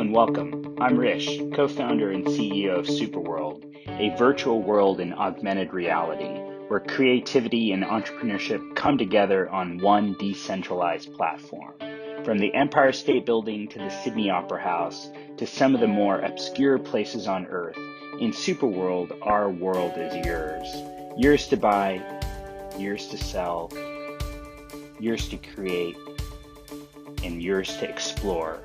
and welcome. I'm Hrish, co-founder and CEO of SuperWorld, a virtual world in augmented reality where creativity and entrepreneurship come together on one decentralized platform. From the Empire State Building to the Sydney Opera House to some of the more obscure places on Earth, in SuperWorld, our world is yours. Yours to buy, yours to sell, yours to create, and yours to explore.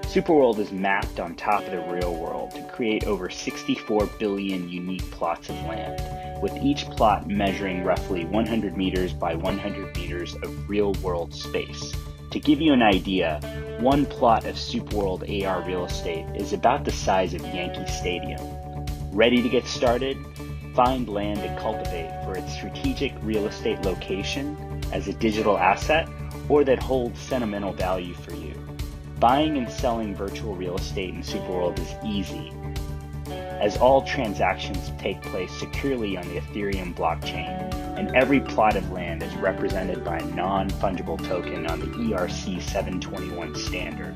SuperWorld is mapped on top of the real world to create over 64 billion unique plots of land, with each plot measuring roughly 100 meters by 100 meters of real-world space. To give you an idea, one plot of SuperWorld AR real estate is about the size of Yankee Stadium. Ready to get started? Find land to cultivate for its strategic real estate location as a digital asset or that holds sentimental value for you. Buying and selling virtual real estate in SuperWorld is easy, as all transactions take place securely on the Ethereum blockchain, and every plot of land is represented by a non-fungible token on the ERC 721 standard.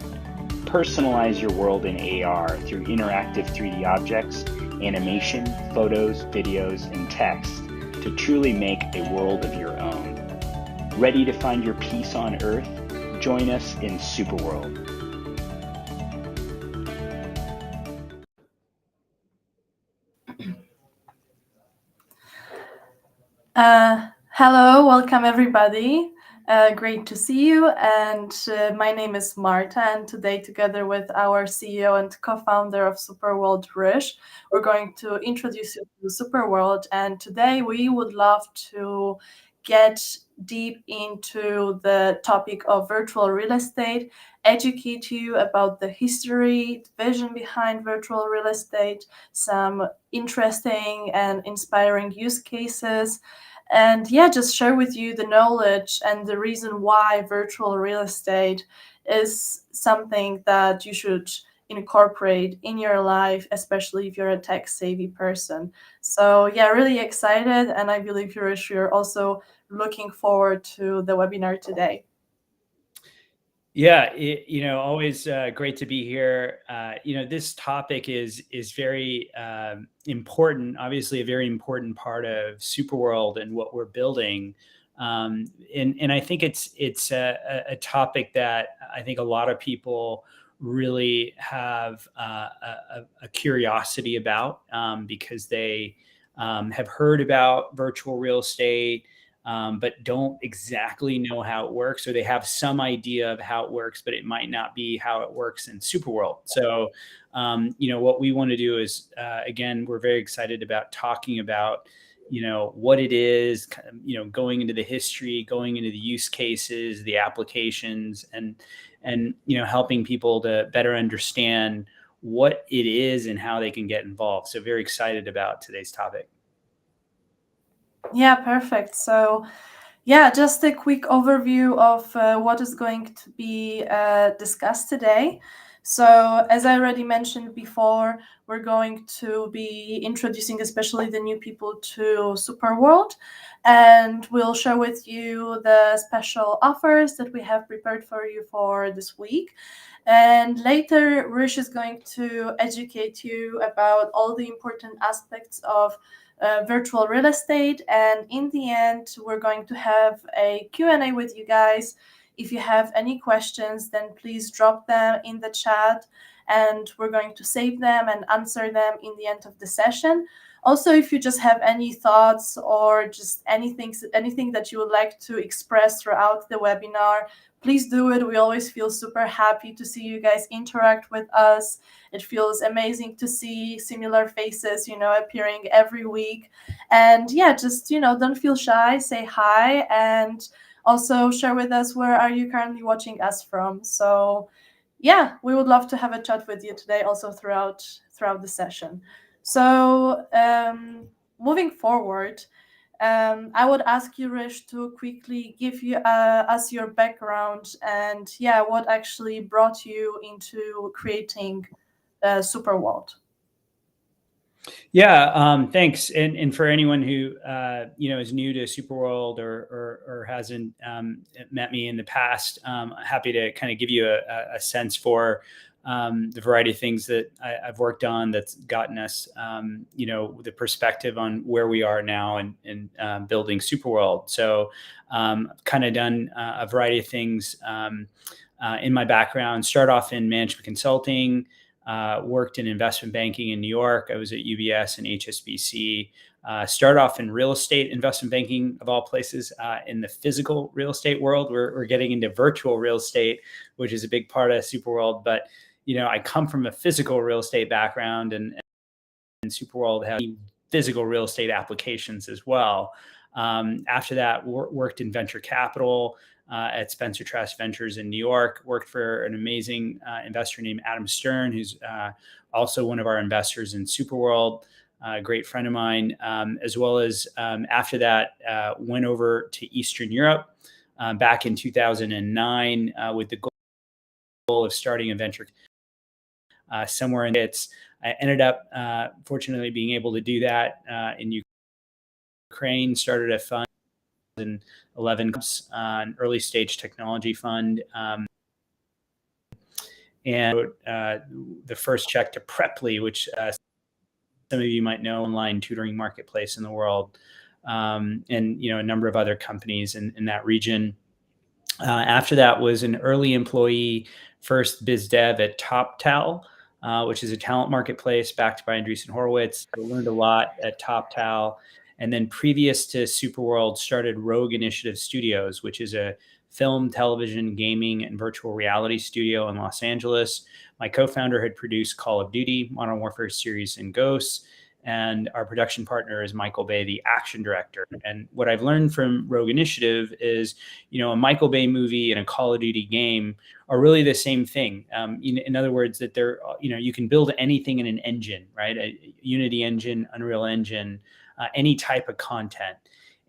Personalize your world in AR through interactive 3D objects, animation, photos, videos, and text to truly make a world of your own. Ready to find your peace on Earth? Join us in SuperWorld. Hello, welcome everybody. Great to see you. And my name is Marta, and today, together with our CEO and co-founder of SuperWorld, Hrish, we're going to introduce you to SuperWorld. And today we would love to get deep into the topic of virtual real estate, educate you about the history, vision behind virtual real estate, some interesting and inspiring use cases, and just share with you the knowledge and the reason why virtual real estate is something that you should incorporate in your life, especially if you're a tech savvy person. So really excited, and I believe you're also looking forward to the webinar today. Yeah, always great to be here. This topic is very important. Obviously, a very important part of SuperWorld and what we're building. And I think it's a topic that I think a lot of people really have a curiosity about because they have heard about virtual real estate, but don't exactly know how it works, or they have some idea of how it works, but it might not be how it works in SuperWorld. So, what we want to do is, again, we're very excited about talking about, what it is, going into the history, going into the use cases, the applications, and helping people to better understand what it is and how they can get involved. So very excited about today's topic. Yeah, perfect. So just a quick overview of what is going to be discussed today. So as I already mentioned before, we're going to be introducing especially the new people to SuperWorld, and we'll share with you the special offers that we have prepared for you for this week. And later, Hrish is going to educate you about all the important aspects of virtual real estate. And in the end, we're going to have a Q&A with you guys. If you have any questions, then please drop them in the chat, and we're going to save them and answer them in the end of the session. Also, if you just have any thoughts or just anything that you would like to express throughout the webinar, please do it. We always feel super happy to see you guys interact with us. It feels amazing to see similar faces, appearing every week. And just, don't feel shy, say hi, and also share with us where are you currently watching us from. So we would love to have a chat with you today also throughout the session. So moving forward, I would ask you, Hrish, to quickly give us your background and what actually brought you into creating SuperWorld. Yeah, thanks. And for anyone who is new to SuperWorld or hasn't met me in the past, happy to kind of give you a sense for the variety of things that I've worked on that's gotten us, the perspective on where we are now and building SuperWorld. So kind of done a variety of things in my background. Start off in management consulting, worked in investment banking in New York. I was at UBS and HSBC. Start off in real estate investment banking, of all places, in the physical real estate world. We're getting into virtual real estate, which is a big part of SuperWorld. But I come from a physical real estate background, and SuperWorld has physical real estate applications as well. After that, worked in venture capital at Spencer Trust Ventures in New York. Worked for an amazing investor named Adam Stern, who's also one of our investors in SuperWorld. A great friend of mine, as well as after that, went over to Eastern Europe back in 2009 with the goal of starting a venture somewhere in it. I ended up, fortunately, being able to do that in Ukraine. Started a fund in 2011, an early stage technology fund, and the first check to Preply, which some of you might know, online tutoring marketplace in the world, and a number of other companies in that region. After that was an early employee, first biz dev at TopTal, which is a talent marketplace backed by Andreessen Horowitz. I learned a lot at TopTal. And then previous to SuperWorld, started Rogue Initiative Studios, which is a film, television, gaming, and virtual reality studio in Los Angeles. My co-founder had produced Call of Duty, Modern Warfare series, and Ghosts. And our production partner is Michael Bay, the action director. And what I've learned from Rogue Initiative is, a Michael Bay movie and a Call of Duty game are really the same thing. In other words, that they're, you can build anything in an engine, right? A Unity engine, Unreal Engine, any type of content.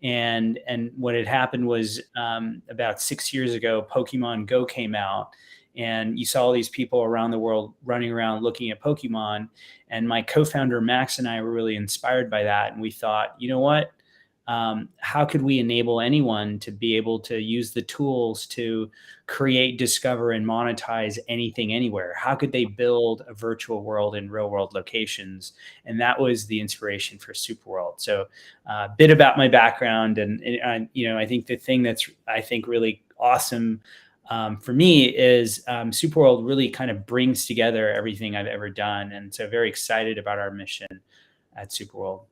And what had happened was about 6 years ago, Pokemon Go came out, and you saw all these people around the world running around looking at Pokemon. And my co-founder, Max, and I were really inspired by that. And we thought, you know what? How could we enable anyone to be able to use the tools to create, discover, and monetize anything anywhere? How could they build a virtual world in real world locations? And that was the inspiration for SuperWorld. So a bit about my background. And I think the thing that's, really awesome for me is SuperWorld really kind of brings together everything I've ever done. And so very excited about our mission at SuperWorld.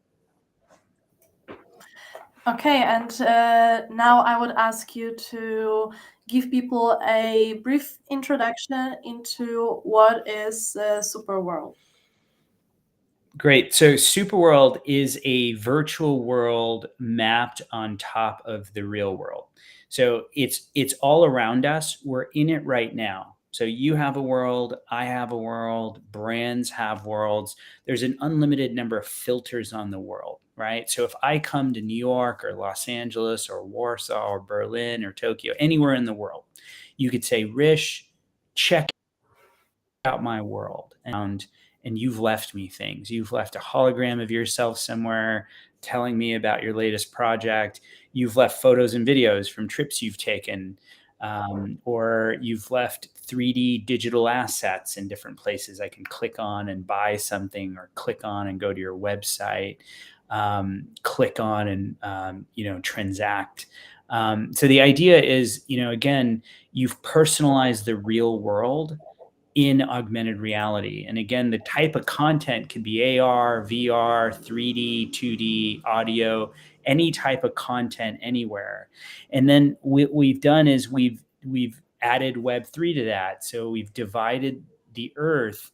Okay, and now I would ask you to give people a brief introduction into what is SuperWorld. Great. So SuperWorld is a virtual world mapped on top of the real world. So it's all around us. We're in it right now. So you have a world, I have a world, brands have worlds. There's an unlimited number of filters on the world, right? So if I come to New York or Los Angeles or Warsaw or Berlin or Tokyo, anywhere in the world, you could say, Hrish, check out my world. And you've left me things. You've left a hologram of yourself somewhere telling me about your latest project. You've left photos and videos from trips you've taken, or you've left 3D digital assets in different places I can click on and buy something, or click on and go to your website, click on and, transact. So the idea is, again, you've personalized the real world in augmented reality. And again, the type of content could be AR, VR, 3D, 2D, audio, any type of content anywhere. And then what we've done is we've added Web3 to that. So we've divided the Earth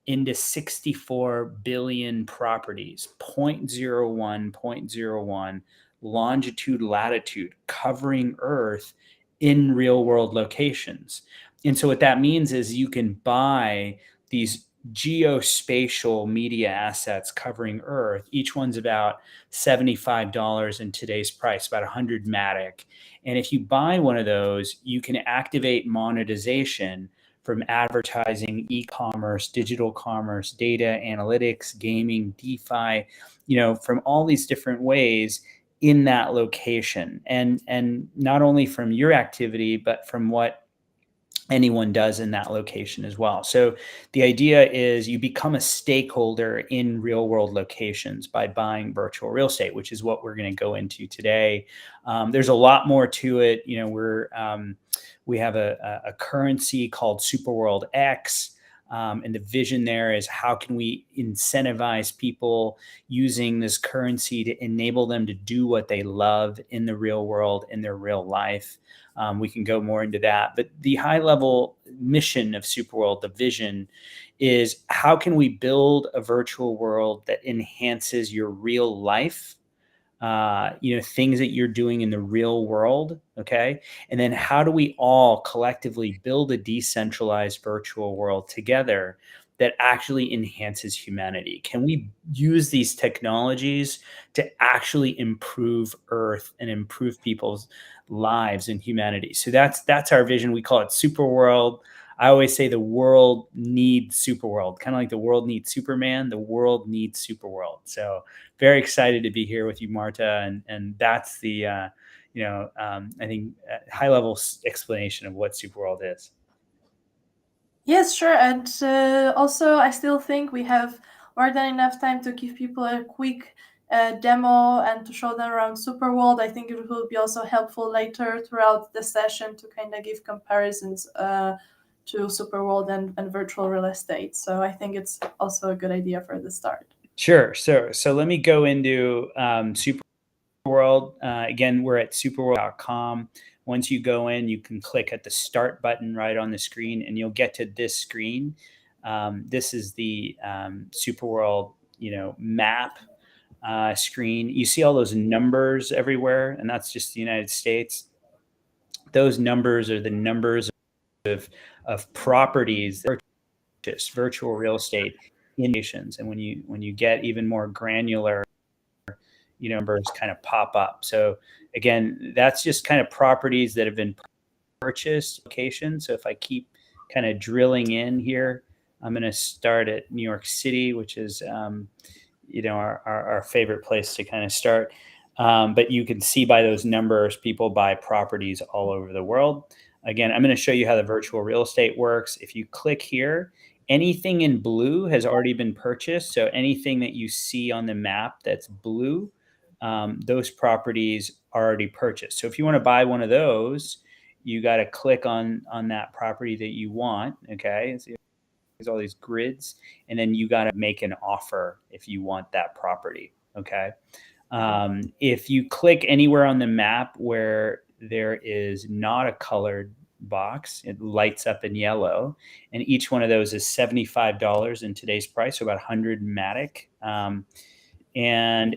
into 64 billion properties, 0.01, 0.01, longitude, latitude, covering Earth in real world locations. And so what that means is you can buy these geospatial media assets covering Earth. Each one's about $75 in today's price, about 100 Matic. And if you buy one of those, you can activate monetization from advertising, e-commerce, digital commerce, data analytics, gaming, DeFi, from all these different ways in that location. And not only from your activity, but from what anyone does in that location as well. So the idea is you become a stakeholder in real world locations by buying virtual real estate, which is what we're going to go into today. There's a lot more to it. You know, we have a currency called SuperWorld X. And the vision there is how can we incentivize people using this currency to enable them to do what they love in the real world, in their real life. We can go more into that. But the high level mission of SuperWorld, the vision, is how can we build a virtual world that enhances your real life? Things that you're doing in the real world. Okay. And then how do we all collectively build a decentralized virtual world together that actually enhances humanity? Can we use these technologies to actually improve Earth and improve people's lives and humanity? So that's our vision. We call it Superworld. I always say the world needs Superworld, kind of like the world needs Superman. The world needs Superworld. So very excited to be here with you, Marta, and that's the I think high level explanation of what Superworld is. Yes, sure. And also, I still think we have more than enough time to give people a quick demo and to show them around Superworld. I think it will be also helpful later throughout the session to kind of give comparisons to Superworld and virtual real estate. So I think it's also a good idea for the start. Sure. So let me go into Superworld. Again, we're at superworld.com. Once you go in, you can click at the start button right on the screen, and you'll get to this screen. This is the Superworld, map screen. You see all those numbers everywhere, and that's just the United States. Those numbers are the numbers of properties that purchase virtual real estate in nations. And when you get even more granular, numbers kind of pop up. So again, that's just kind of properties that have been purchased locations. So if I keep kind of drilling in here, I'm going to start at New York City, which is our favorite place to kind of start. But you can see by those numbers, people buy properties all over the world. Again, I'm going to show you how the virtual real estate works. If you click here, anything in blue has already been purchased. So anything that you see on the map that's blue, those properties are already purchased. So if you want to buy one of those, you got to click on that property that you want. Okay. So there's all these grids, and then you got to make an offer if you want that property. Okay. If you click anywhere on the map where there is not a colored box, it lights up in yellow, and each one of those is $75 in today's price, so about 100 Matic. And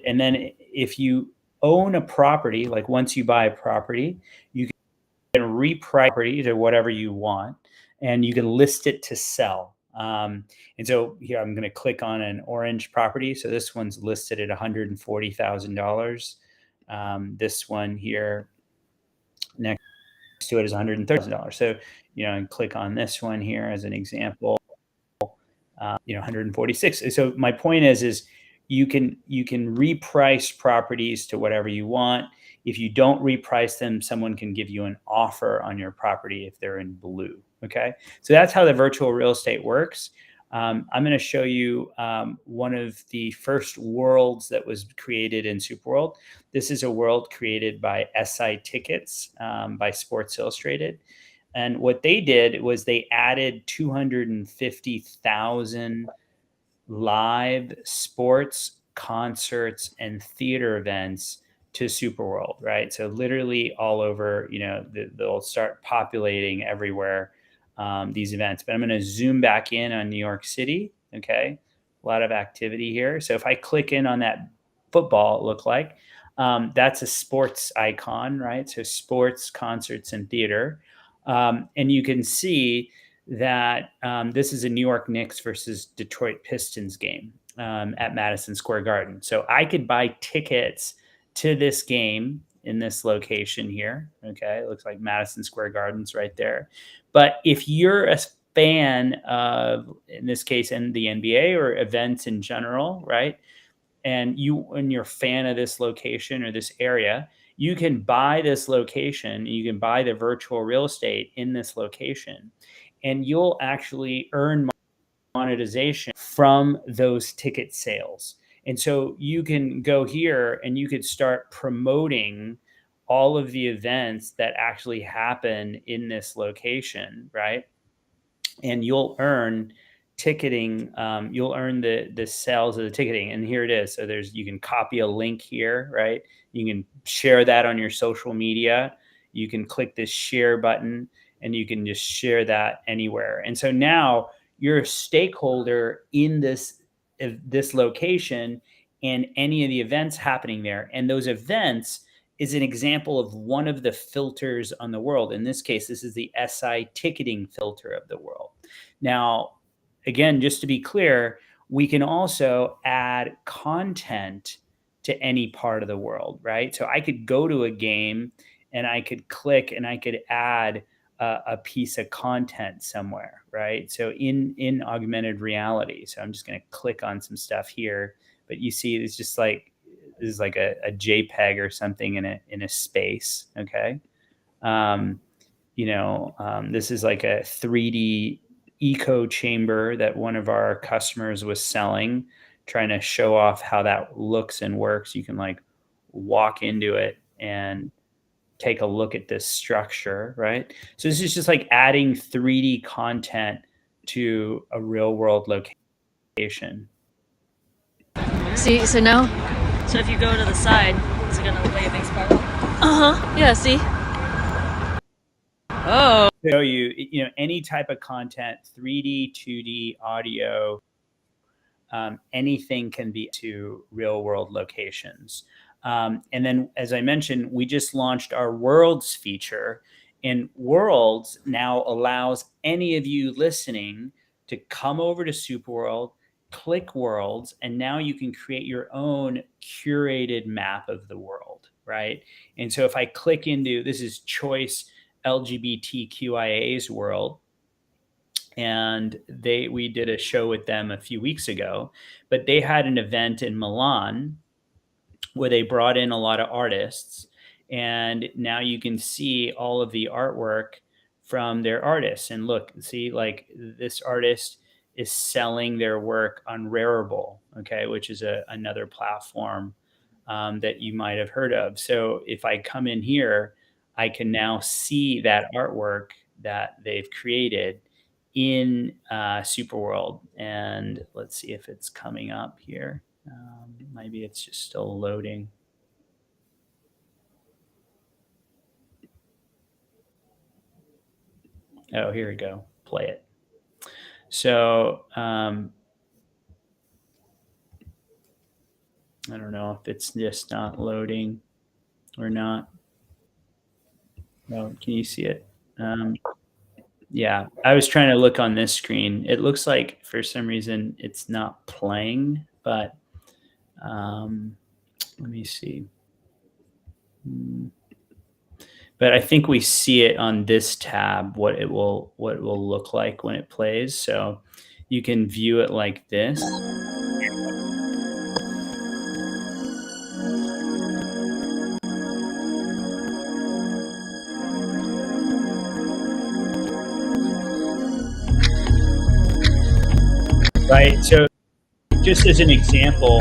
then if you own a property, like once you buy a property, you can reprice property to whatever you want, and you can list it to sell. And so here I'm going to click on an orange property. So this one's listed at $140,000. This one here next to it is $130,000. So, and click on this one here as an example, 146. So my point is you can reprice properties to whatever you want. If you don't reprice them, someone can give you an offer on your property if they're in blue. Okay. So that's how the virtual real estate works. I'm going to show you one of the first worlds that was created in Superworld. This is a world created by SI Tickets by Sports Illustrated. And what they did was they added 250,000 live sports, concerts, and theater events to Superworld, right? So literally all over, they'll start populating everywhere, these events. But I'm going to zoom back in on New York City. Okay. A lot of activity here. So if I click in on that football, it looked like, that's a sports icon, right? So sports, concerts, and theater. And you can see that this is a New York Knicks versus Detroit Pistons game at Madison Square Garden. So I could buy tickets to this game in this location here. Okay, it looks like Madison Square Garden's right there. But if you're a fan of, in this case, in the NBA or events in general, right, and you're a fan of this location or this area, you can buy this location, you can buy the virtual real estate in this location, and you'll actually earn monetization from those ticket sales. And so you can go here and you could start promoting all of the events that actually happen in this location, right? And you'll earn ticketing. You'll earn the sales of the ticketing. And here it is. So you can copy a link here, right? You can share that on your social media. You can click this share button and you can just share that anywhere. And so now you're a stakeholder in this location and any of the events happening there. And those events is an example of one of the filters on the world. In this case, this is the SI ticketing filter of the world. Now, again, just to be clear, we can also add content to any part of the world, right? So I could go to a game and I could click and I could add a piece of content somewhere, right? So in augmented reality. So I'm just going to click on some stuff here, but you see it's just like, this is like a JPEG or something in a space. Okay. This is like a 3D echo chamber that one of our customers was selling, trying to show off how that looks and works. You can like walk into it and take a look at this structure, right? So this is just like adding 3D content to a real world location. See, so now, so if you go to the side, is it gonna play a big sparkle? Yeah, see? Oh. Show you, any type of content, 3D, 2D, audio, anything can be to real world locations. And then, as I mentioned, we just launched our Worlds feature, and Worlds now allows any of you listening to come over to SuperWorld, click Worlds, and now you can create your own curated map of the world, right? And so if I click into, this is Choice LGBTQIA's world, and we did a show with them a few weeks ago, but they had an event in Milan where they brought in a lot of artists, and now you can see all of the artwork from their artists. And look, see, like this artist is selling their work on Rarible, okay, which is another platform that you might have heard of. So if I come in here, I can now see that artwork that they've created in SuperWorld. And let's see if it's coming up here. Maybe it's just still loading. Oh, here we go. Play it. So I don't know if it's just not loading or not. No, can you see it? Yeah, I was trying to look on this screen. It looks like for some reason it's not playing, but let me see. But I think we see it on this tab, what it will look like when it plays. So you can view it like this. Right. So just as an example,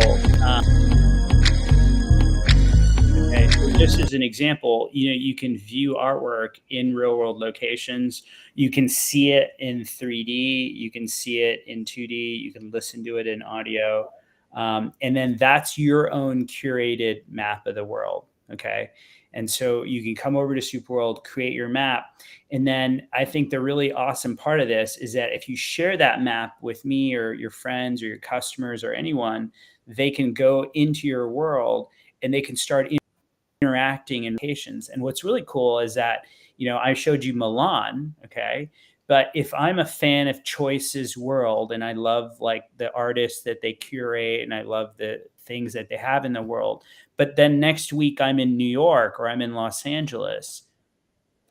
you can view artwork in real world locations. You can see it in 3D. You can see it in 2D. You can listen to it in audio. And then that's your own curated map of the world. Okay. And so you can come over to SuperWorld, create your map. And then I think the really awesome part of this is that if you share that map with me or your friends or your customers or anyone, they can go into your world and they can start interacting in locations. And what's really cool is that, I showed you Milan, okay? But if I'm a fan of Choice's world and I love like the artists that they curate and I love the things that they have in the world, but then next week I'm in New York or I'm in Los Angeles,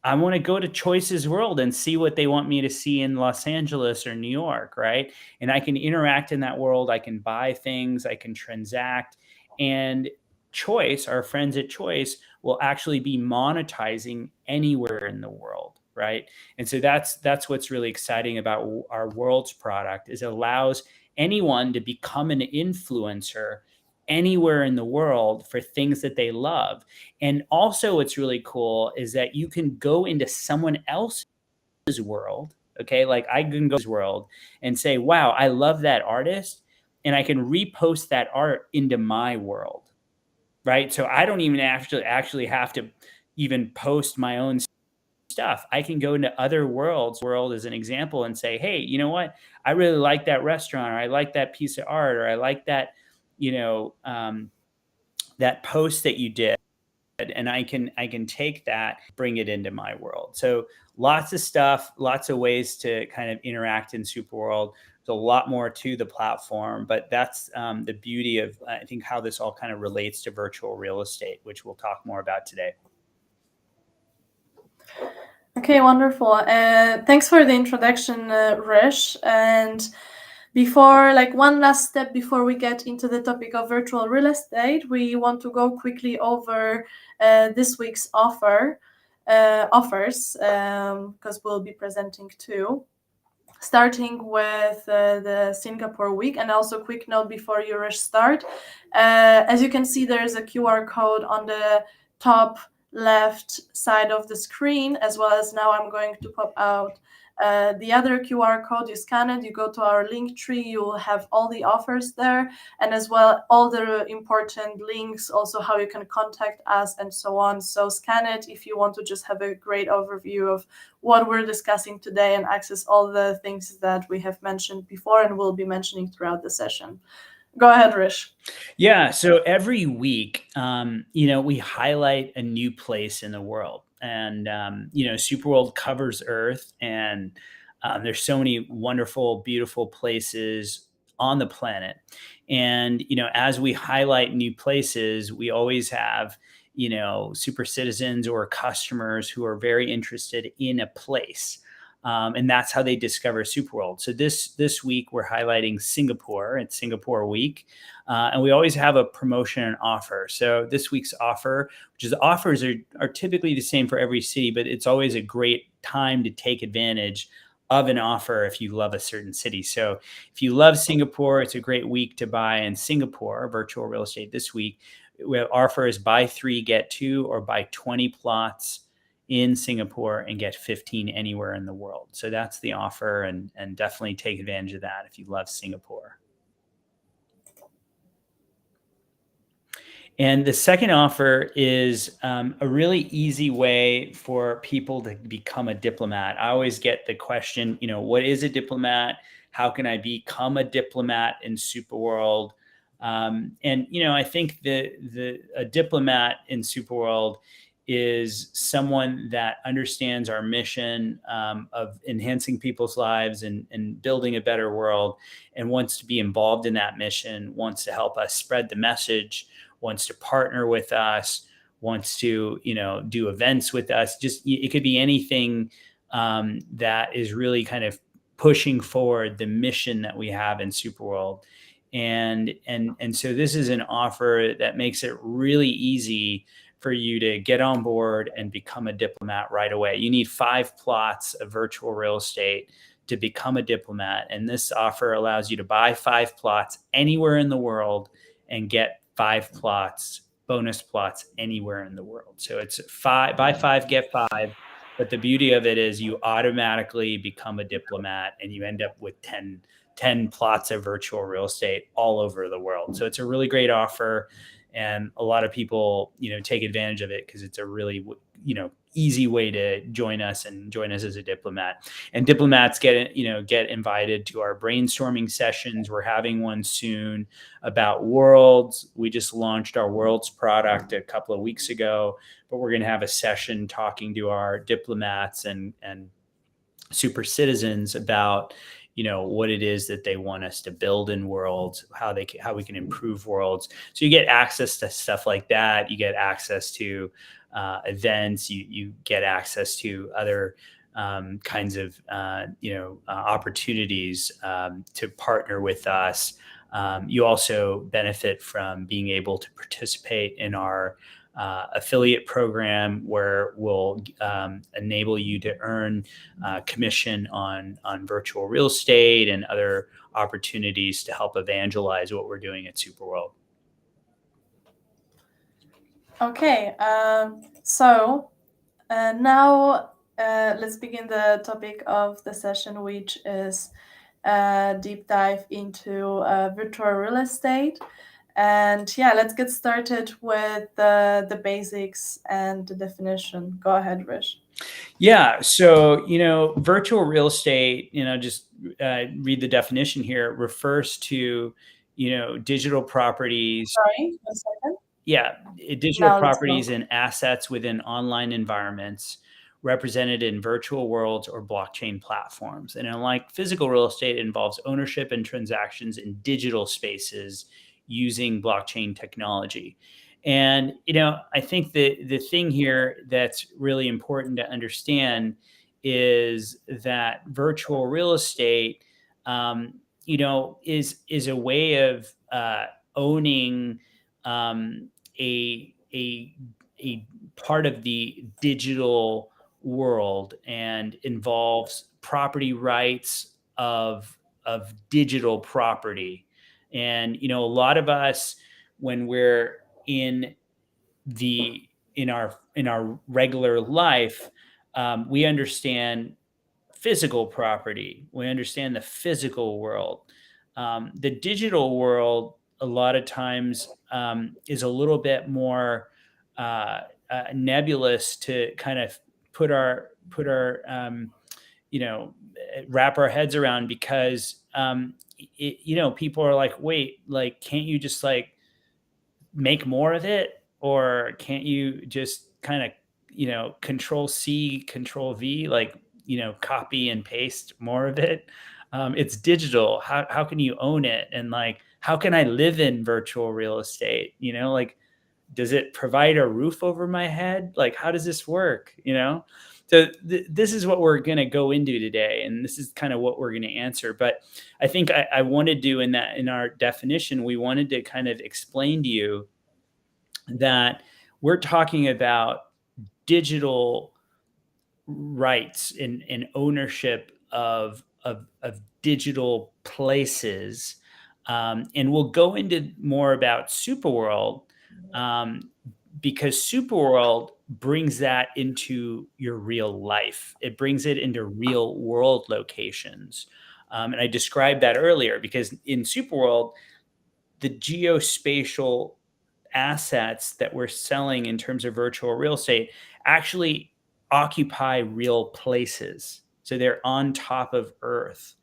I want to go to Choice's world and see what they want me to see in Los Angeles or New York, right? And I can interact in that world. I can buy things, I can transact. And Choice, our friends at Choice, will actually be monetizing anywhere in the world, right? And so that's what's really exciting about our Worlds product, is it allows anyone to become an influencer anywhere in the world for things that they love. And also what's really cool is that you can go into someone else's world, okay? Like I can go to his world and say, wow, I love that artist, and I can repost that art into my world, right? So I don't even actually have to even post my own stuff. I can go into other world as an example and say, hey, you know what? I really like that restaurant, or I like that piece of art, or I like that, that post that you did. And I can take that, bring it into my world. So lots of stuff, lots of ways to kind of interact in SuperWorld. There's a lot more to the platform, but that's the beauty of, I think, how this all kind of relates to virtual real estate, which we'll talk more about today. Okay, wonderful. Thanks for the introduction, Hrish. And before, like one last step before we get into the topic of virtual real estate, we want to go quickly over this week's offers, because we'll be presenting two. Starting with the Singapore week. And also quick note before you start, as you can see, there's a QR code on the top left side of the screen, as well as now I'm going to pop out the other QR code. You scan it, you go to our link tree, you will have all the offers there, and as well all the important links, also how you can contact us and so on. So scan it if you want to just have a great overview of what we're discussing today and access all the things that we have mentioned before and will be mentioning throughout the session. Go ahead, Hrish. Yeah. So every week, we highlight a new place in the world, and SuperWorld covers Earth, and there's so many wonderful, beautiful places on the planet. And as we highlight new places, we always have super citizens or customers who are very interested in a place. And that's how they discover SuperWorld. So this week we're highlighting Singapore. It's Singapore Week, and we always have a promotion and offer. So this week's offer, offers are typically the same for every city, but it's always a great time to take advantage of an offer if you love a certain city. So if you love Singapore, it's a great week to buy in Singapore virtual real estate. This week, we have offers buy 3 get 2, or buy 20 plots in Singapore and get 15 anywhere in the world. So that's the offer, and definitely take advantage of that if you love Singapore. And the second offer is a really easy way for people to become a diplomat. I always get the question, what is a diplomat? How can I become a diplomat in SuperWorld? I think a diplomat in SuperWorld is someone that understands our mission of enhancing people's lives and building a better world, and wants to be involved in that mission, wants to help us spread the message, wants to partner with us, wants to do events with us. Just, it could be anything that is really kind of pushing forward the mission that we have in SuperWorld. And so this is an offer that makes it really easy for you to get on board and become a diplomat right away. You need 5 plots of virtual real estate to become a diplomat. And this offer allows you to buy 5 plots anywhere in the world and get 5 plots, bonus plots anywhere in the world. So it's buy 5, get 5. But the beauty of it is you automatically become a diplomat, and you end up with 10 plots of virtual real estate all over the world. So it's a really great offer. And a lot of people, take advantage of it because it's a really, easy way to join us as a diplomat. And diplomats get invited to our brainstorming sessions. We're having one soon about worlds. We just launched our Worlds product a couple of weeks ago, but we're going to have a session talking to our diplomats and super citizens about what it is that they want us to build in worlds, how we can improve worlds. So you get access to stuff like that. You get access to events. You get access to other kinds of opportunities to partner with us You also benefit from being able to participate in our affiliate program, where we'll enable you to earn commission on virtual real estate and other opportunities to help evangelize what we're doing at SuperWorld. Okay, so now let's begin the topic of the session, which is a deep dive into virtual real estate. And yeah, let's get started with the basics and the definition. Go ahead, Hrish. Yeah. So, virtual real estate, just read the definition here, refers to, digital properties. Sorry, 1 second. Yeah. Digital Now let's properties go. and assets within online environments represented in virtual worlds or blockchain platforms. And unlike physical real estate, it involves ownership and transactions in digital spaces using blockchain technology. And, I think the thing here that's really important to understand is that virtual real estate, is a way of owning a part of the digital world, and involves property rights of digital property. And a lot of us, when we're in our regular life, we understand physical property. We understand the physical world. The digital world, a lot of times, is a little bit more nebulous to kind of put our wrap our heads around, because people are like, wait, like, can't you just like make more of it, or can't you just kind of control C, control V, like copy and paste more of it? It's digital. How can you own it? And like, how can I live in virtual real estate? Like, does it provide a roof over my head? Like, how does this work? So this is what we're going to go into today, and this is kind of what we're going to answer. But I think I wanted to, in our definition, we wanted to kind of explain to you that we're talking about digital rights and ownership of digital places. And we'll go into more about SuperWorld, because SuperWorld brings that into your real life. It brings it into real world locations. And I described that earlier, because in SuperWorld, the geospatial assets that we're selling in terms of virtual real estate actually occupy real places. So they're on top of Earth.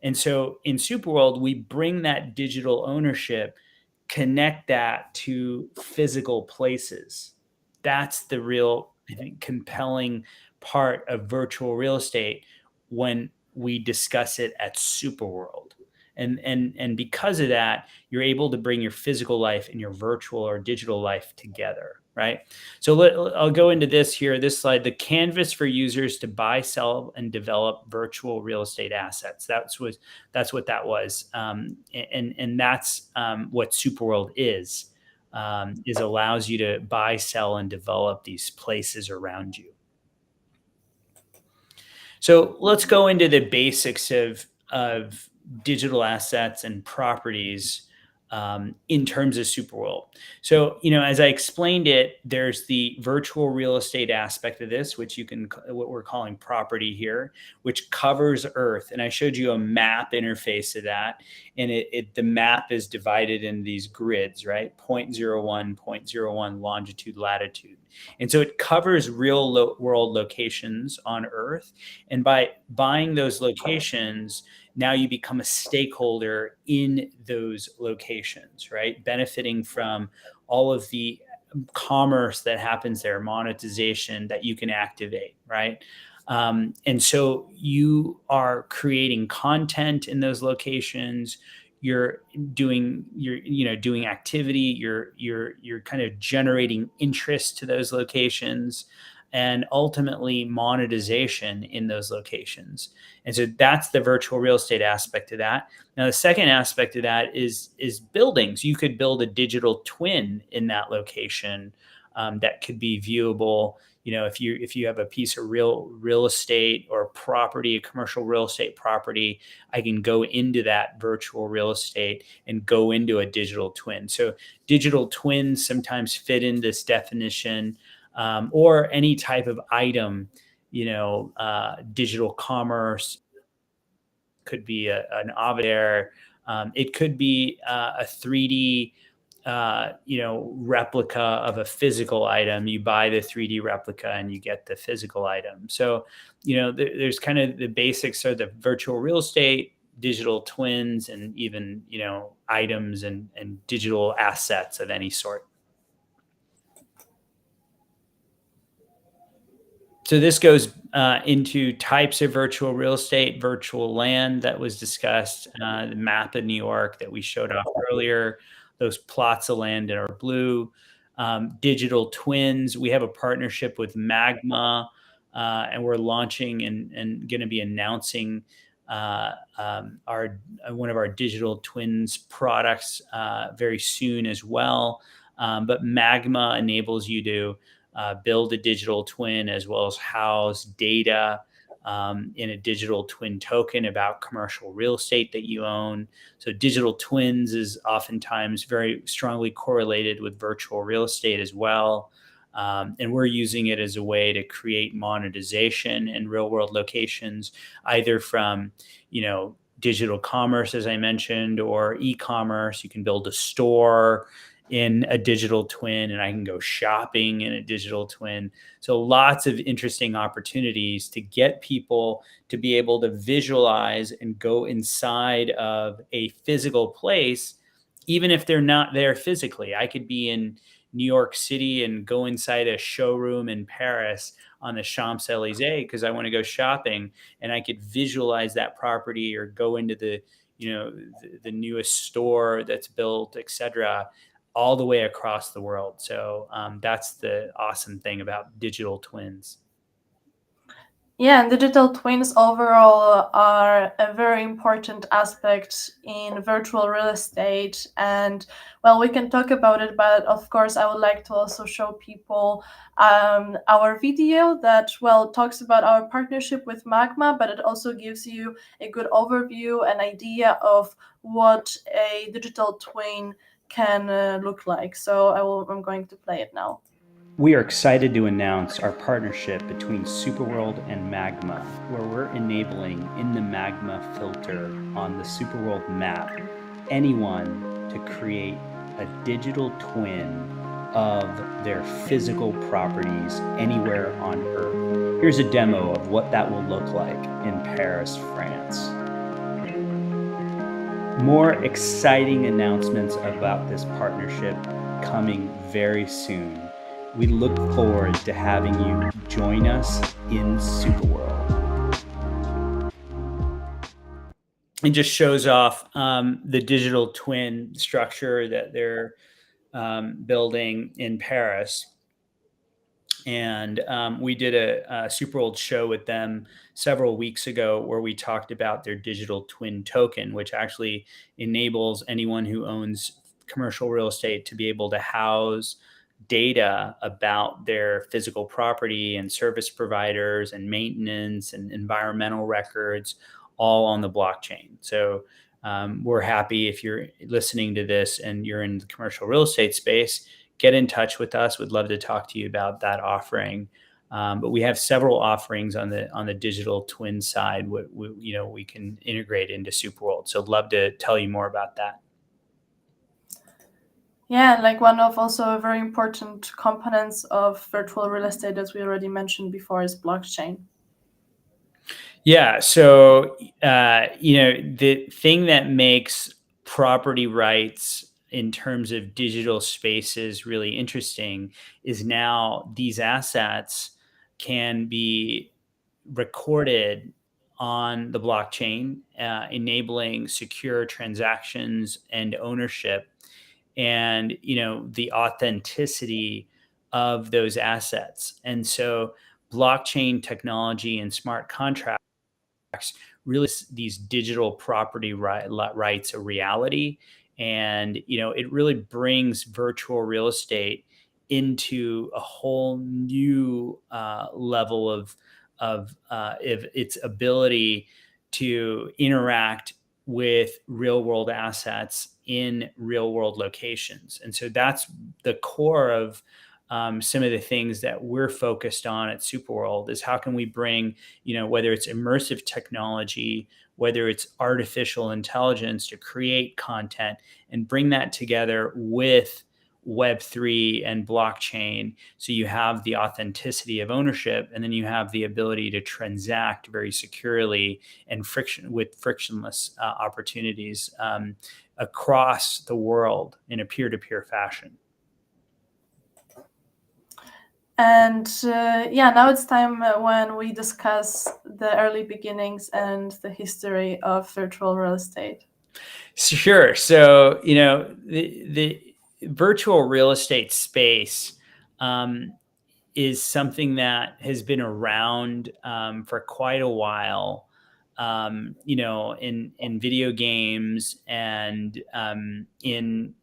And so in SuperWorld, we bring that digital ownership, connect that to physical places. That's the real, I think, compelling part of virtual real estate when we discuss it at SuperWorld. And because of that, you're able to bring your physical life and your virtual or digital life together, right? So I'll go into this slide, the canvas for users to buy, sell, and develop virtual real estate assets. That's what that was. And that's what SuperWorld is allows you to buy, sell, and develop these places around you. So let's go into the basics of digital assets and properties in terms of SuperWorld. So, as I explained it, there's the virtual real estate aspect of this, which what we're calling property here, which covers Earth. And I showed you a map interface of that. And the map is divided in these grids, right? 0.01, 0.01 longitude, latitude. And so it covers real world locations on Earth. And by buying those locations, now you become a stakeholder in those locations, right? Benefiting from all of the commerce that happens there, monetization that you can activate, right? And so you are creating content in those locations. You're doing activity. You're kind of generating interest to those locations. and ultimately monetization in those locations. And so that's the virtual real estate aspect of that. Now, the second aspect of that is buildings. You could build a digital twin in that location that could be viewable. If you have a piece of real estate or property, a commercial real estate property, I can go into that virtual real estate and go into a digital twin. So digital twins sometimes fit in this definition, or any type of item. Digital commerce could be an avatar. It could be a 3D replica of a physical item. You buy the 3D replica and you get the physical item. So, there's kind of the basics are the virtual real estate, digital twins, and even, items and digital assets of any sort. So this goes into types of virtual real estate, virtual land that was discussed, the map of New York that we showed off earlier, those plots of land that are blue, digital twins. We have a partnership with Magma, and we're launching and going to be announcing one of our digital twins products very soon as well. But Magma enables you to build a digital twin as well as house data in a digital twin token about commercial real estate that you own. So digital twins is oftentimes very strongly correlated with virtual real estate as well. And we're using it as a way to create monetization in real world locations, either from, digital commerce, as I mentioned, or e-commerce. You can build a store in a digital twin, and I can go shopping in a digital twin. So lots of interesting opportunities to get people to be able to visualize and go inside of a physical place, even if they're not there physically. I could be in New York City and go inside a showroom in Paris on the Champs-Elysees because I want to go shopping, and I could visualize that property or go into the newest store that's built, et cetera, all the way across the world. So that's the awesome thing about digital twins. Yeah, and digital twins overall are a very important aspect in virtual real estate. And well, we can talk about it, but of course, I would like to also show people our video that, talks about our partnership with Magma, but it also gives you a good overview, an idea of what a digital twin can look like. So I'm going to play it now. We are excited to announce our partnership between SuperWorld and Magma, where we're enabling in the Magma filter on the SuperWorld map anyone to create a digital twin of their physical properties anywhere on Earth. Here's a demo of what that will look like in Paris, France. More exciting announcements about this partnership coming very soon. We look forward to having you join us in SuperWorld. It just shows off the digital twin structure that they're building in Paris. And we did a SuperWorld show with them several weeks ago where we talked about their digital twin token, which actually enables anyone who owns commercial real estate to be able to house data about their physical property and service providers and maintenance and environmental records all on the blockchain. So we're happy if you're listening to this and you're in the commercial real estate space, get in touch with us. We'd love to talk to you about that offering. But we have several offerings on the digital twin side. We can integrate into SuperWorld. So I'd love to tell you more about that. Yeah, like one of also very important components of virtual real estate, as we already mentioned before, is blockchain. Yeah. So, the thing that makes property rights in terms of digital spaces really interesting is now these assets can be recorded on the blockchain, enabling secure transactions and ownership. And, the authenticity of those assets. And so blockchain technology and smart contracts really these digital property rights a reality. And it really brings virtual real estate into a whole new level of its ability to interact with real world assets in real world locations. And so that's the core of some of the things that we're focused on at SuperWorld is how can we bring, whether it's immersive technology, whether it's artificial intelligence to create content and bring that together with Web3 and blockchain. So you have the authenticity of ownership, and then you have the ability to transact very securely and frictionless opportunities across the world in a peer-to-peer fashion. And now it's time when we discuss the early beginnings and the history of virtual real estate. Sure. So, the virtual real estate space is something that has been around for quite a while, in video games and in,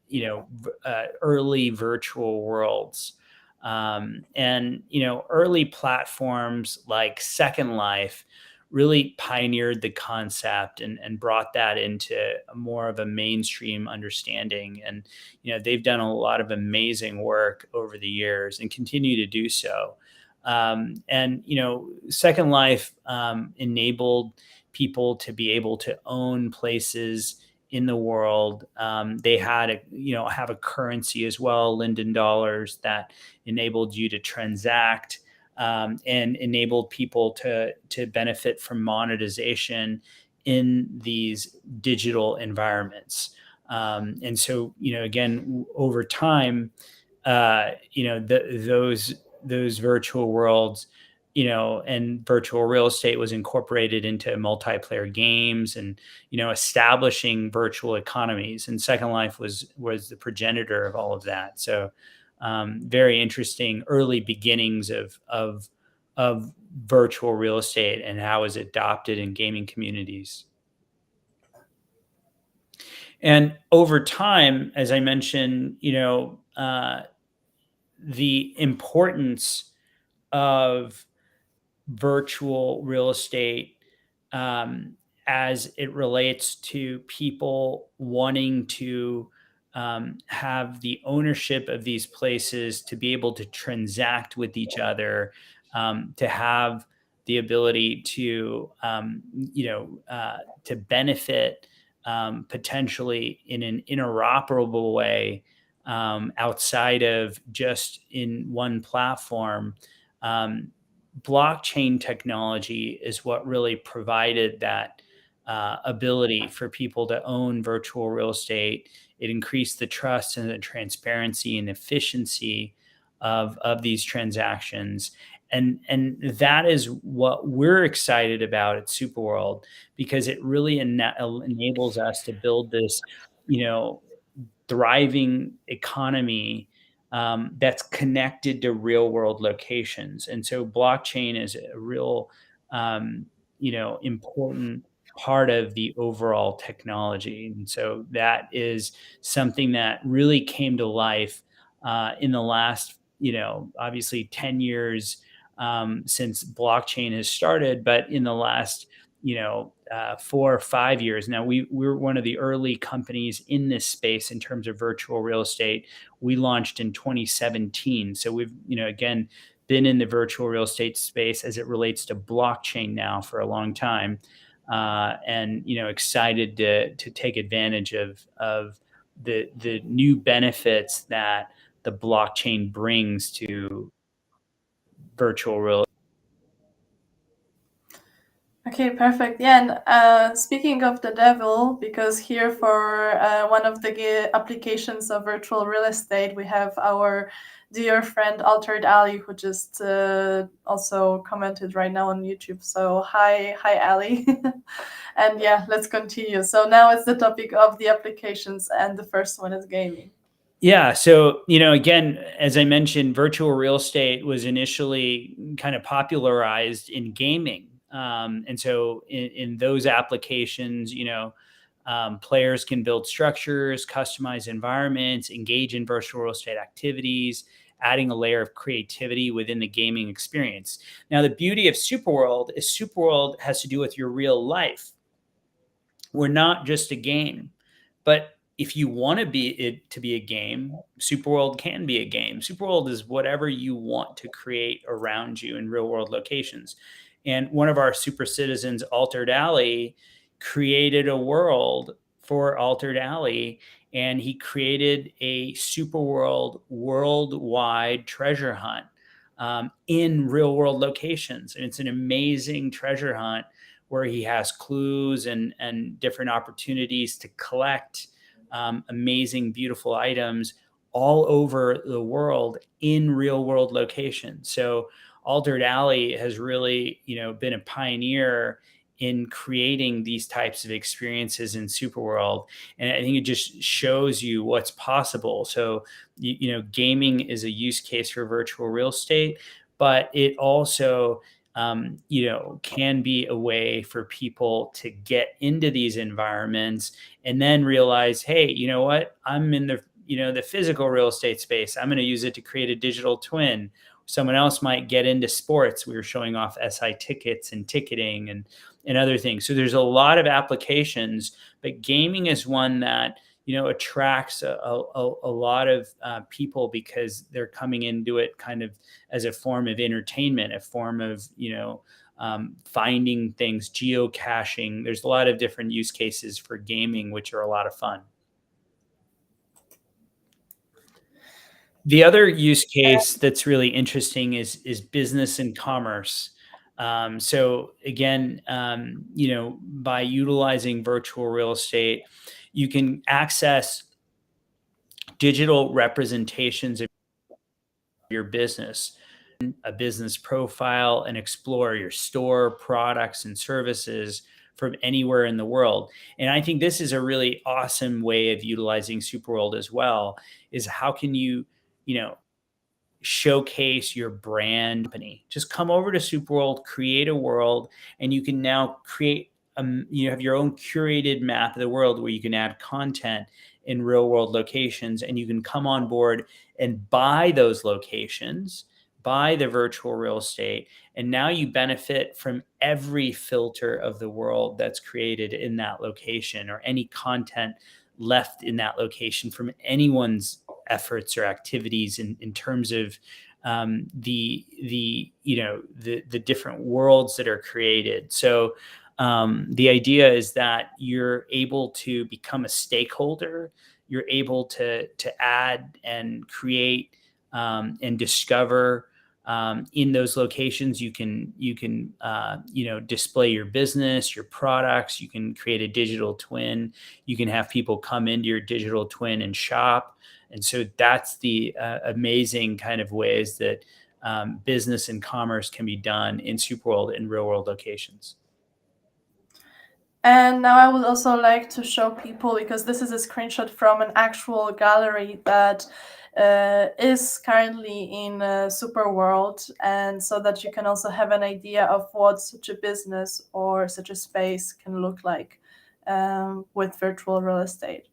early virtual worlds. And early platforms like Second Life really pioneered the concept and brought that into more of a mainstream understanding. And they've done a lot of amazing work over the years and continue to do so. And Second Life enabled people to be able to own places in the world. They had have a currency as well, Linden dollars, that enabled you to transact and enabled people to benefit from monetization in these digital environments. And so again, over time, those virtual worlds, and virtual real estate was incorporated into multiplayer games and, establishing virtual economies. And Second Life was the progenitor of all of that. So very interesting early beginnings of virtual real estate and how it was adopted in gaming communities. And over time, as I mentioned, the importance of virtual real estate as it relates to people wanting to have the ownership of these places, to be able to transact with each other, to have the ability to to benefit potentially in an interoperable way outside of just in one platform. Blockchain technology is what really provided that ability for people to own virtual real estate. It increased the trust and the transparency and efficiency of these transactions. And that is what we're excited about at SuperWorld, because it really enables us to build this, thriving economy that's connected to real world locations. And so blockchain is a real, important part of the overall technology. And so that is something that really came to life in the last, obviously 10 years since blockchain has started, but in the last 4 or 5 years. Now, we're one of the early companies in this space in terms of virtual real estate. We launched in 2017. So we've, again, been in the virtual real estate space as it relates to blockchain now for a long time. And, excited to take advantage of the new benefits that the blockchain brings to virtual real estate. Okay, perfect. Yeah, and speaking of the devil, because here for one of the applications of virtual real estate, we have our dear friend Altered Ali, who just also commented right now on YouTube. So hi Ali. And yeah, let's continue. So now it's the topic of the applications, and the first one is gaming. Yeah. So, again, as I mentioned, virtual real estate was initially kind of popularized in gaming. And so in those applications, players can build structures, customize environments, engage in virtual real estate activities, adding a layer of creativity within the gaming experience. Now, the beauty of SuperWorld is SuperWorld has to do with your real life. We're not just a game. But if you want to be it to be a game, SuperWorld can be a game. SuperWorld is whatever you want to create around you in real world locations. And one of our super citizens, Altered Alley, created a world for Altered Alley, and he created a SuperWorld worldwide treasure hunt in real world locations. And it's an amazing treasure hunt where he has clues and different opportunities to collect amazing, beautiful items all over the world in real world locations. So Altered Alley has really, been a pioneer in creating these types of experiences in SuperWorld. And I think it just shows you what's possible. So, gaming is a use case for virtual real estate, but it also can be a way for people to get into these environments and then realize, hey, you know what? I'm in the physical real estate space. I'm going to use it to create a digital twin. Someone else might get into sports. We were showing off SI tickets and ticketing and other things. So there's a lot of applications, but gaming is one that attracts a lot of people because they're coming into it kind of as a form of entertainment, a form of finding things, geocaching. There's a lot of different use cases for gaming, which are a lot of fun. The other use case that's really interesting is business and commerce. So again, by utilizing virtual real estate, you can access digital representations of your business, a business profile, and explore your store, products, and services from anywhere in the world. And I think this is a really awesome way of utilizing SuperWorld as well, is how can you, showcase your brand company. Just come over to SuperWorld, create a world, and you can now create you have your own curated map of the world where you can add content in real world locations, and you can come on board and buy those locations, buy the virtual real estate, and now you benefit from every filter of the world that's created in that location, or any content left in that location from anyone's efforts or activities in terms of the different worlds that are created. So the idea is that you're able to become a stakeholder. You're able to add and create and discover in those locations. You can display your business, your products. You can create a digital twin. You can have people come into your digital twin and shop. And so that's the amazing kind of ways that business and commerce can be done in SuperWorld in real world locations. And now I would also like to show people, because this is a screenshot from an actual gallery that is currently in SuperWorld, and so that you can also have an idea of what such a business or such a space can look like with virtual real estate.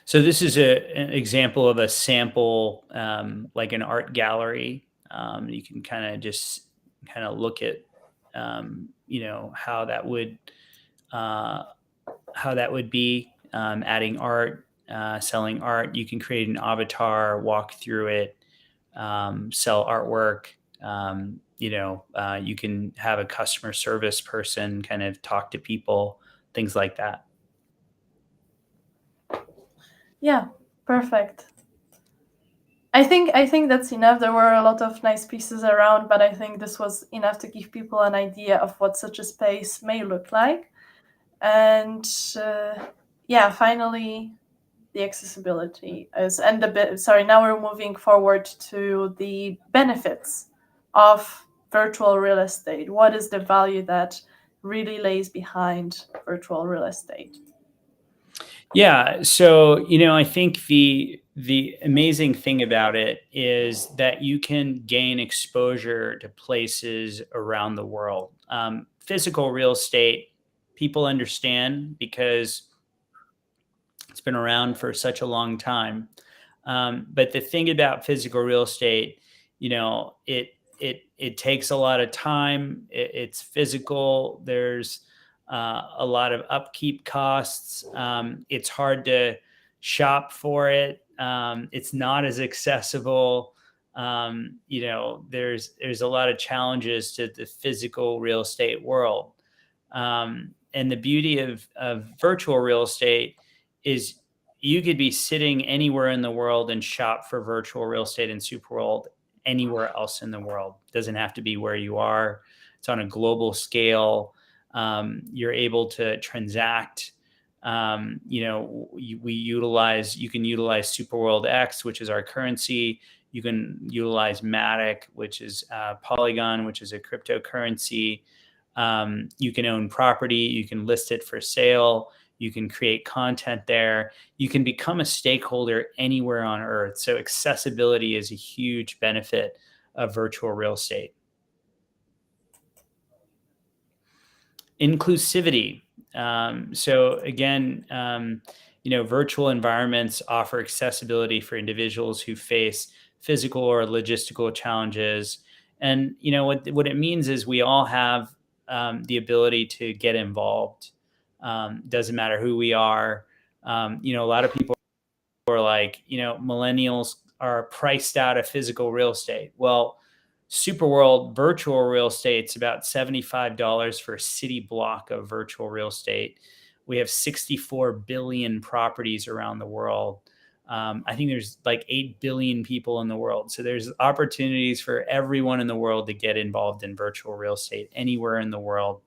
So this is an example of a sample, like an art gallery. You can kind of just look at, how that would be adding art, selling art. You can create an avatar, walk through it, sell artwork. You can have a customer service person kind of talk to people, things like that. Yeah, perfect. I think that's enough. There were a lot of nice pieces around, but I think this was enough to give people an idea of what such a space may look like. And finally, the accessibility is, and now we're moving forward to the benefits of virtual real estate? What is the value that really lays behind virtual real estate? Yeah. So, I think the amazing thing about it is that you can gain exposure to places around the world. Physical real estate, people understand because it's been around for such a long time. But the thing about physical real estate, it takes a lot of time. It's physical. There's a lot of upkeep costs. It's hard to shop for it. It's not as accessible. There's a lot of challenges to the physical real estate world. And the beauty of virtual real estate is you could be sitting anywhere in the world and shop for virtual real estate in SuperWorld anywhere else in the world. It doesn't have to be where you are. It's on a global scale. You're able to transact. You can utilize SuperWorld X, which is our currency. You can utilize Matic, which is Polygon, which is a cryptocurrency. You can own property. You can list it for sale. You can create content there. You can become a stakeholder anywhere on earth. So accessibility is a huge benefit of virtual real estate. Inclusivity. So again, virtual environments offer accessibility for individuals who face physical or logistical challenges. And what it means is we all have the ability to get involved. Doesn't matter who we are. A lot of people are like, millennials are priced out of physical real estate. Well, SuperWorld virtual real estate, it's about $75 for a city block of virtual real estate. We have 64 billion properties around the world. I think there's like 8 billion people in the world. So there's opportunities for everyone in the world to get involved in virtual real estate anywhere in the world.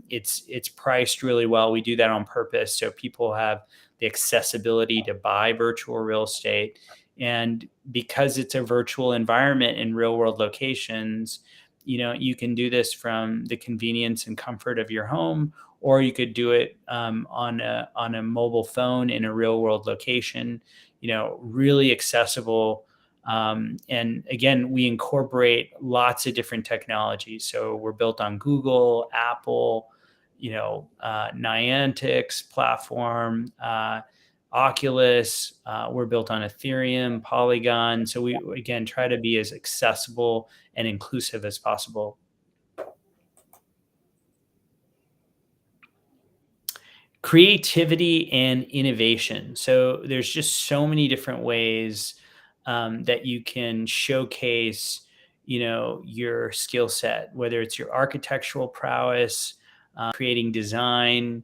It's priced really well. We do that on purpose so people have the accessibility to buy virtual real estate. And because it's a virtual environment in real world locations, you can do this from the convenience and comfort of your home, or you could do it on a mobile phone in a real world location, really accessible. And again, we incorporate lots of different technologies. So we're built on Google, Apple, Niantic's platform, Oculus. We're built on Ethereum, Polygon. So we, again, try to be as accessible and inclusive as possible. Creativity and innovation. So there's just so many different ways that you can showcase, your skill set, whether it's your architectural prowess, creating design,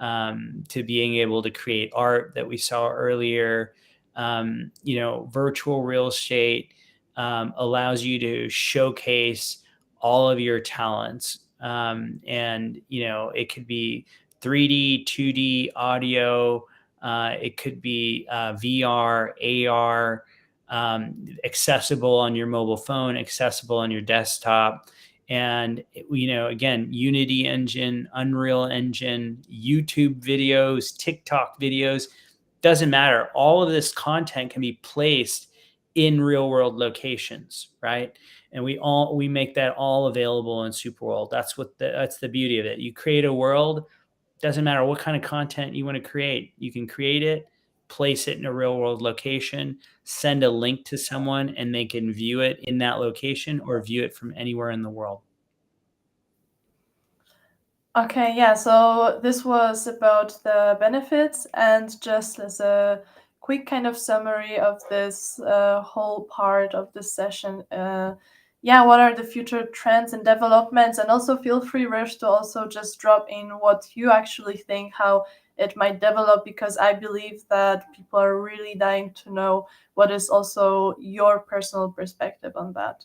to being able to create art that we saw earlier. Virtual real estate allows you to showcase all of your talents. And it could be 3D, 2D audio. It could be VR, AR, accessible on your mobile phone, accessible on your desktop. And, again, Unity engine, Unreal engine, YouTube videos, TikTok videos, doesn't matter. All of this content can be placed in real world locations, right? And we make that all available in SuperWorld. That's the beauty of it. You create a world, doesn't matter what kind of content you want to create. You can create it, place it in a real world location, send a link to someone, and they can view it in that location or view it from anywhere in the world. Okay, yeah, so this was about the benefits, and just as a quick kind of summary of this whole part of this session, what are the future trends and developments? And also feel free, Hrish, to also just drop in what you actually think, how it might develop, because I believe that people are really dying to know what is also your personal perspective on that.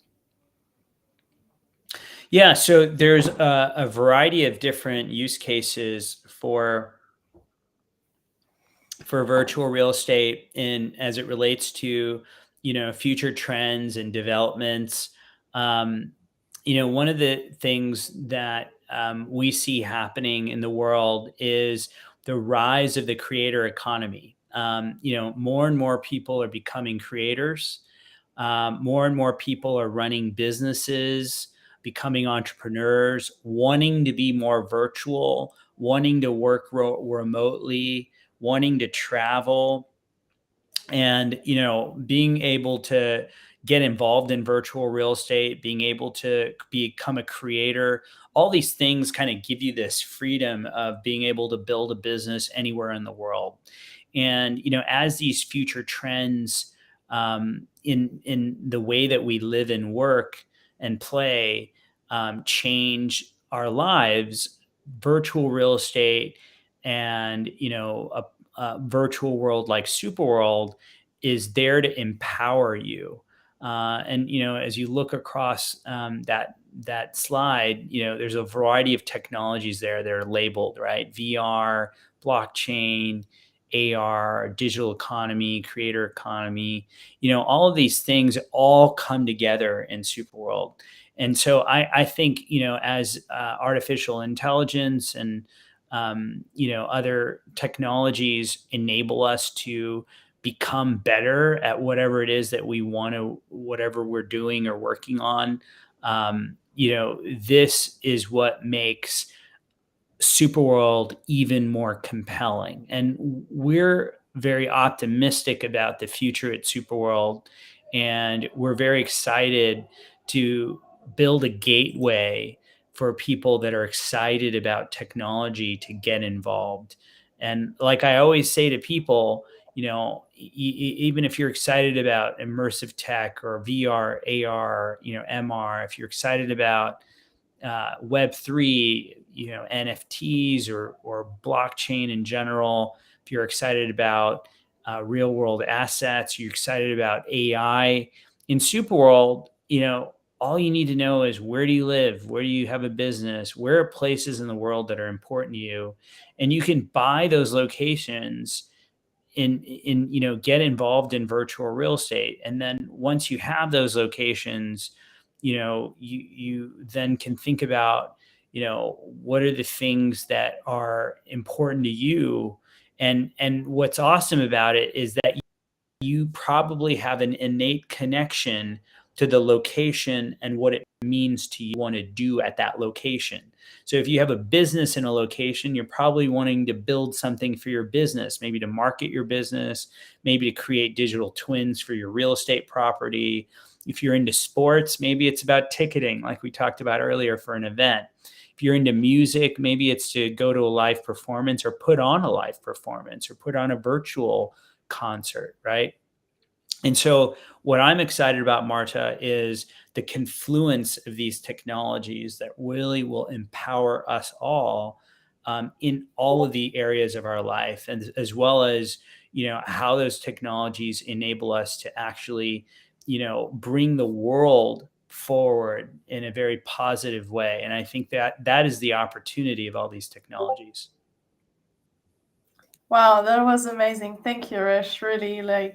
Yeah, so there's a variety of different use cases for virtual real estate as it relates to, future trends and developments. one of the things that we see happening in the world is the rise of the creator economy. More and more people are becoming creators. More and more people are running businesses, becoming entrepreneurs, wanting to be more virtual, wanting to work remotely, wanting to travel, and being able to get involved in virtual real estate, being able to become a creator. All these things kind of give you this freedom of being able to build a business anywhere in the world. And as these future trends in the way that we live and work and play change our lives, virtual real estate and a virtual world like SuperWorld is there to empower you. And as you look across that slide, there's a variety of technologies there that are labeled, right? VR, blockchain, AR, digital economy, creator economy. All of these things all come together in SuperWorld. And so I think, as artificial intelligence and other technologies enable us to become better at whatever it is that we want to, whatever we're doing or working on. This is what makes SuperWorld even more compelling. And we're very optimistic about the future at SuperWorld. And we're very excited to build a gateway for people that are excited about technology to get involved. And like I always say to people, even if you're excited about immersive tech or VR, AR, MR, if you're excited about Web3, NFTs or blockchain in general, if you're excited about real world assets, you're excited about AI in SuperWorld, all you need to know is, where do you live? Where do you have a business? Where are places in the world that are important to you? And you can buy those locations get involved in virtual real estate. And then once you have those locations, you then can think about, what are the things that are important to you. And what's awesome about it is that you probably have an innate connection to the location and what it means to you want to do at that location. So if you have a business in a location, you're probably wanting to build something for your business, maybe to market your business, maybe to create digital twins for your real estate property. If you're into sports, maybe it's about ticketing, like we talked about earlier, for an event. If you're into music, maybe it's to go to a live performance or put on a live performance or put on a virtual concert, right? And so what I'm excited about, Marta, is the confluence of these technologies that really will empower us all in all of the areas of our life, and as well as, how those technologies enable us to actually, bring the world forward in a very positive way. And I think that is the opportunity of all these technologies. Wow, that was amazing. Thank you, Hrish. Really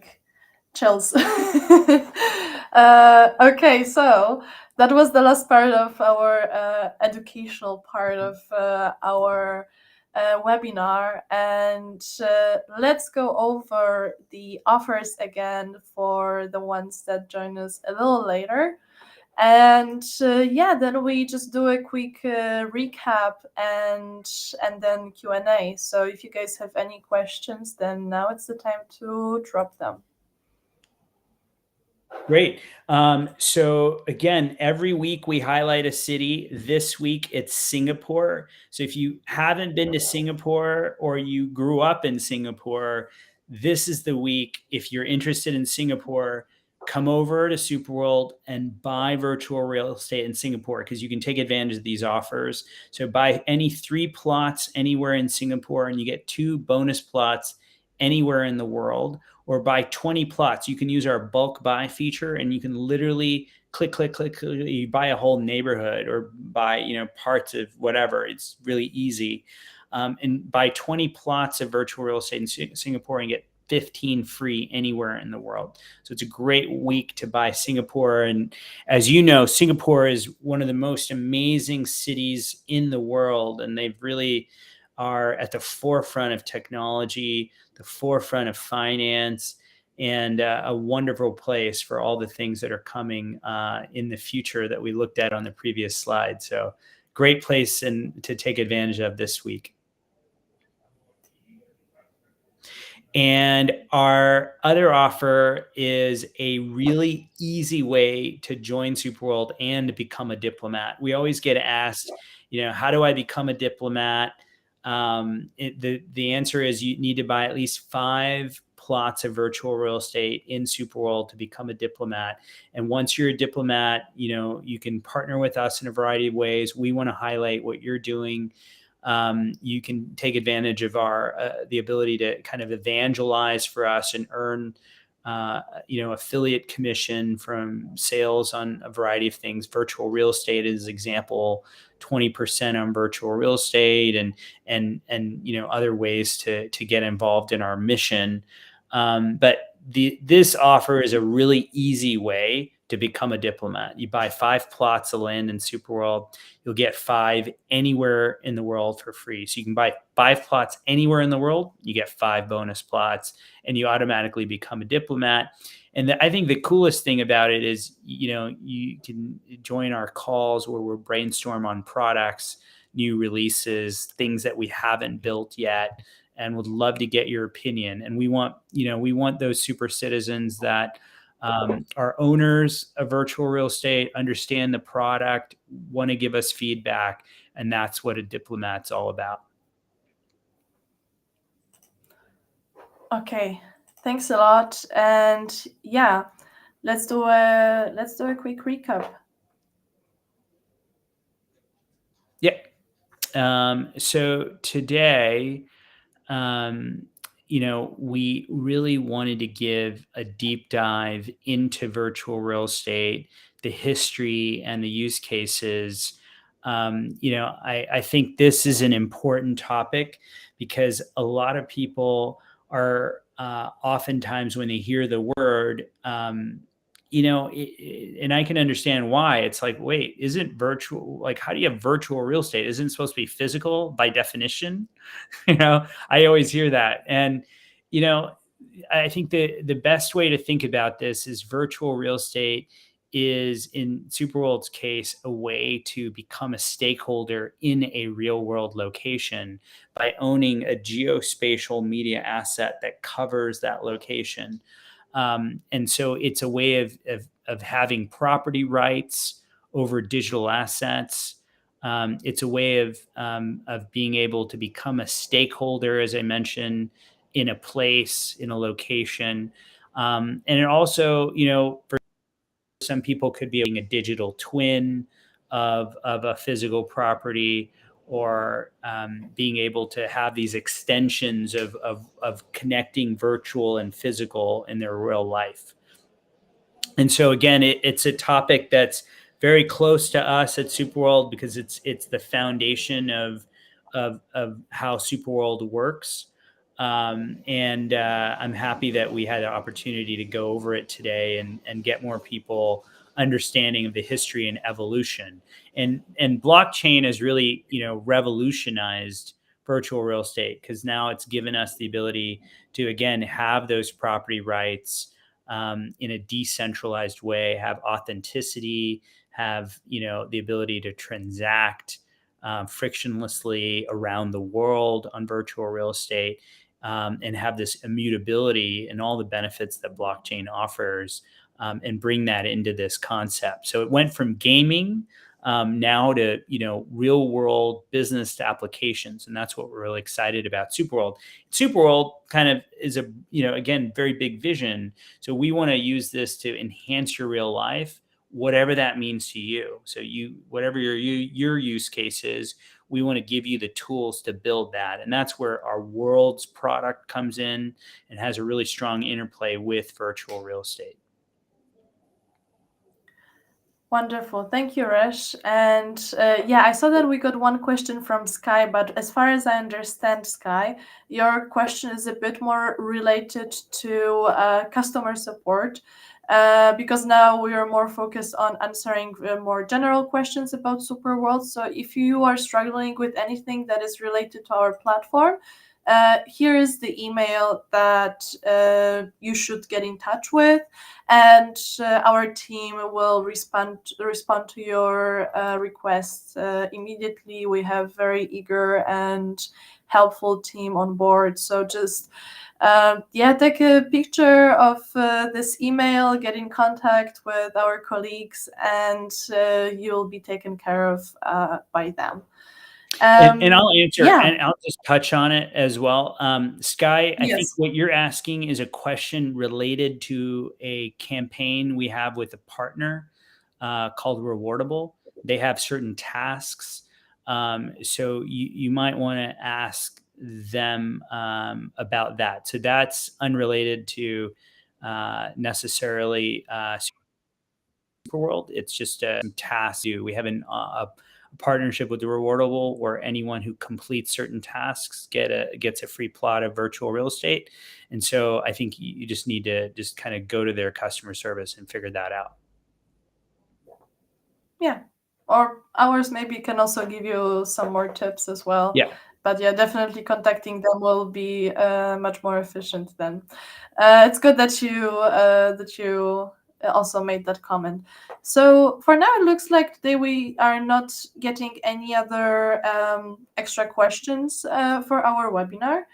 chills. Okay, so that was the last part of our educational part of our webinar, and let's go over the offers again for the ones that join us a little later. And then we just do a quick recap and then Q&A. So if you guys have any questions, then now it's the time to drop them. Great. So again, every week we highlight a city. This week it's Singapore. So if you haven't been to Singapore or you grew up in Singapore, this is the week. If you're interested in Singapore, come over to SuperWorld and buy virtual real estate in Singapore, because you can take advantage of these offers. So buy any 3 plots anywhere in Singapore and you get 2 bonus plots anywhere in the world. Or buy 20 plots. You can use our bulk buy feature and you can literally click, you buy a whole neighborhood or buy, parts of whatever. It's really easy. And buy 20 plots of virtual real estate in Singapore and get 15 free anywhere in the world. So it's a great week to buy Singapore. And as you know, Singapore is one of the most amazing cities in the world. And they really are at the forefront of technology, the forefront of finance, and a wonderful place for all the things that are coming in the future that we looked at on the previous slide. So great place and to take advantage of this week. And our other offer is a really easy way to join SuperWorld and to become a diplomat. We always get asked, how do I become a diplomat? The answer is you need to buy at least 5 plots of virtual real estate in SuperWorld to become a diplomat. And once you're a diplomat, you can partner with us in a variety of ways. We want to highlight what you're doing. You can take advantage of the ability to kind of evangelize for us and earn, affiliate commission from sales on a variety of things. Virtual real estate is example, 20% on virtual real estate, and other ways to get involved in our mission. But this offer is a really easy way to become a diplomat. You buy 5 plots of land in SuperWorld, you'll get 5 anywhere in the world for free. So you can buy 5 plots anywhere in the world, you get 5 bonus plots, and you automatically become a diplomat. And I think the coolest thing about it is, you can join our calls where we'll brainstorm on products, new releases, things that we haven't built yet, and would love to get your opinion. And we want those super citizens that are owners of virtual real estate, understand the product, want to give us feedback. And that's what a diplomat's all about. Okay, thanks a lot. And yeah, let's do a quick recap. Yeah. So today, we really wanted to give a deep dive into virtual real estate, the history and the use cases. I think this is an important topic because a lot of people are oftentimes when they hear the word, and I can understand why. It's like, wait, isn't virtual, like, how do you have virtual real estate? Isn't it supposed to be physical by definition? I always hear that. And, I think the best way to think about this is virtual real estate is, in SuperWorld's case, a way to become a stakeholder in a real world location by owning a geospatial media asset that covers that location. And so it's a way of having property rights over digital assets. It's a way of being able to become a stakeholder, as I mentioned, in a place, in a location. And it also, for some people could be a digital twin of a physical property, or being able to have these extensions of connecting virtual and physical in their real life. And so again, it's a topic that's very close to us at SuperWorld because it's the foundation of how SuperWorld works. And I'm happy that we had the opportunity to go over it today and get more people understanding of the history and evolution. And blockchain has really, revolutionized virtual real estate because now it's given us the ability to, again, have those property rights in a decentralized way, have authenticity, have, the ability to transact frictionlessly around the world on virtual real estate, and have this immutability and all the benefits that blockchain offers, and bring that into this concept. So it went from gaming now to, real world business to applications. And that's what we're really excited about SuperWorld. SuperWorld kind of is again, very big vision. So we want to use this to enhance your real life, whatever that means to you. So whatever your use case is, we want to give you the tools to build that. And that's where our Worlds product comes in and has a really strong interplay with virtual real estate. Wonderful. Thank you, Hrish. And yeah, I saw that we got one question from Sky, but as far as I understand, Sky, your question is a bit more related to customer support, because now we are more focused on answering more general questions about SuperWorld. So if you are struggling with anything that is related to our platform, here is the email that you should get in touch with, and our team will respond to your requests immediately. We have very eager and helpful team on board. So just take a picture of this email, get in contact with our colleagues, and you'll be taken care of by them. And I'll answer, yeah. and I'll just touch on it as well. Sky, I think Yes. what you're asking is a question related to a campaign we have with a partner called Rewardable. They have certain tasks. So you might want to ask them about that. So that's unrelated to necessarily SuperWorld. It's just a task. We have a partnership with the Rewardable, where anyone who completes certain tasks gets a free plot of virtual real estate. And so I think you just need to just kind of go to their customer service and figure that out. Yeah, or ours maybe can also give you some more tips as well. Yeah. But yeah, definitely contacting them will be much more efficient then. It's good that you also made that comment. So for now, it looks like today we are not getting any other extra questions for our webinar.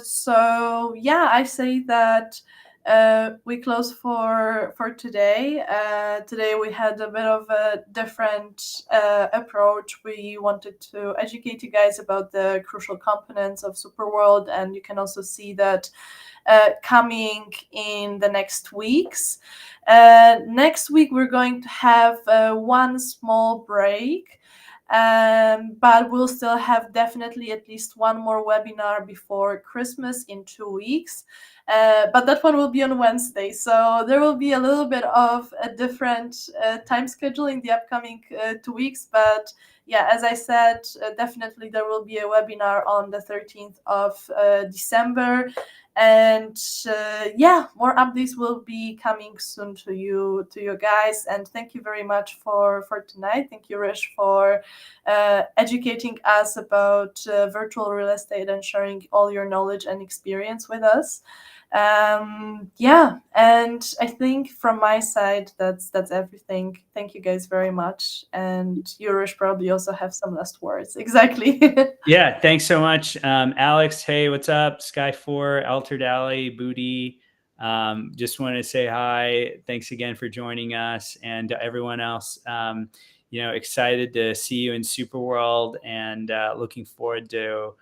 So yeah, I say that we close for today. Today we had a bit of a different approach. We wanted to educate you guys about the crucial components of SuperWorld, and you can also see that coming in the next weeks. Next week we're going to have one small break. But we'll still have definitely at least one more webinar before Christmas in 2 weeks. But that one will be on Wednesday. So there will be a little bit of a different time schedule in the upcoming 2 weeks. But yeah, as I said, definitely there will be a webinar on the 13th of December. And more updates will be coming soon to you guys. And thank you very much for tonight. Thank you, Hrish, for educating us about virtual real estate and sharing all your knowledge and experience with us. And I think from my side that's everything. Thank you guys very much. And you, Hrish, probably also have some last words. Exactly. Yeah, thanks so much. Alex, hey, what's up? Sky4, Altered Alley, Booty. Just want to say hi. Thanks again for joining us, and everyone else. Excited to see you in SuperWorld, and looking forward to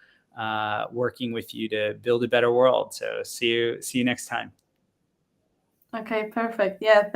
working with you to build a better world. So see you next time. Okay, perfect. Yeah.